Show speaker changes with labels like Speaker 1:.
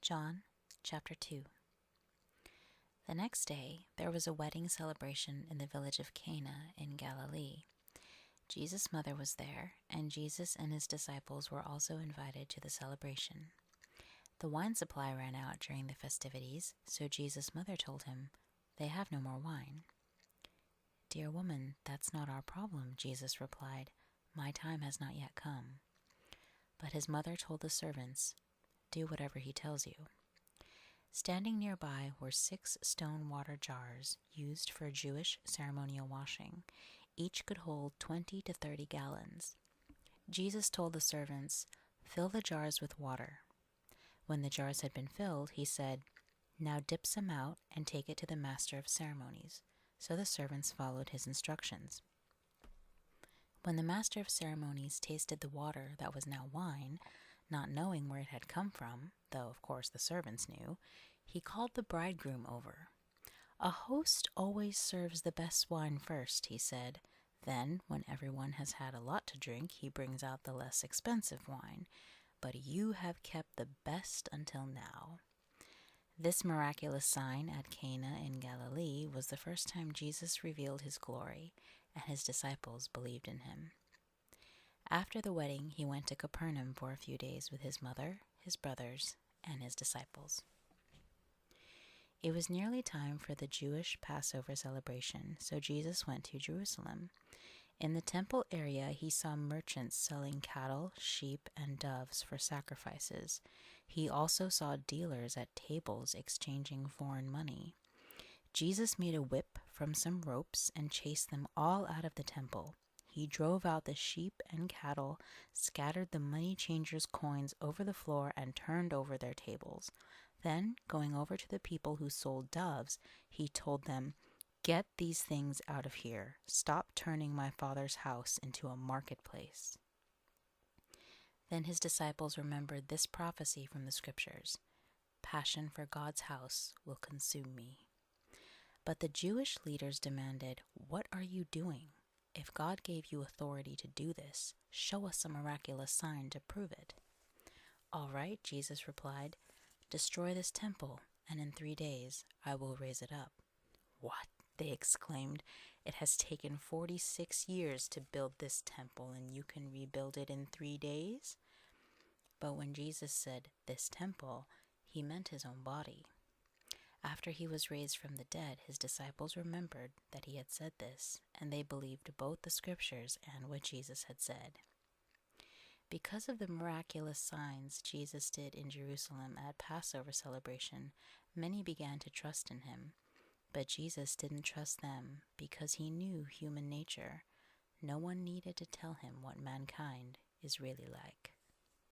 Speaker 1: John chapter 2. The next day there was a wedding celebration in the village of Cana in Galilee. Jesus' mother was there, and Jesus and his disciples were also invited to the celebration. The wine supply ran out during the festivities, so Jesus' mother told him, "They have no more wine." "Dear woman, that's not our problem," Jesus replied. "My time has not yet come." But his mother told the servants, "Do whatever he tells you." Standing nearby were 6 stone water jars used for Jewish ceremonial washing. Each could hold 20 to 30 gallons. Jesus told the servants, "Fill the jars with water." When the jars had been filled, he said, "Now dip some out and take it to the master of ceremonies." So the servants followed his instructions. When the master of ceremonies tasted the water that was now wine, not knowing where it had come from, though of course the servants knew, he called the bridegroom over. "A host always serves the best wine first," he said. "Then, when everyone has had a lot to drink, he brings out the less expensive wine. But you have kept the best until now." This miraculous sign at Cana in Galilee was the first time Jesus revealed his glory, and his disciples believed in him. After the wedding, he went to Capernaum for a few days with his mother, his brothers, and his disciples. It was nearly time for the Jewish Passover celebration, so Jesus went to Jerusalem. In the temple area, he saw merchants selling cattle, sheep, and doves for sacrifices. He also saw dealers at tables exchanging foreign money. Jesus made a whip from some ropes and chased them all out of the temple. He drove out the sheep and cattle, scattered the money changers' coins over the floor, and turned over their tables. Then, going over to the people who sold doves, he told them, "Get these things out of here. Stop turning my Father's house into a marketplace." Then his disciples remembered this prophecy from the scriptures, "Passion for God's house will consume me." But the Jewish leaders demanded, "What are you doing? If God gave you authority to do this, show us a miraculous sign to prove it." "All right," Jesus replied, "destroy this temple, and in 3 days I will raise it up." "What?" they exclaimed. "It has taken 46 years to build this temple, and you can rebuild it in 3 days?" But when Jesus said "this temple," he meant his own body. After he was raised from the dead, his disciples remembered that he had said this, and they believed both the scriptures and what Jesus had said. Because of the miraculous signs Jesus did in Jerusalem at Passover celebration, many began to trust in him. But Jesus didn't trust them because he knew human nature. No one needed to tell him what mankind is really like.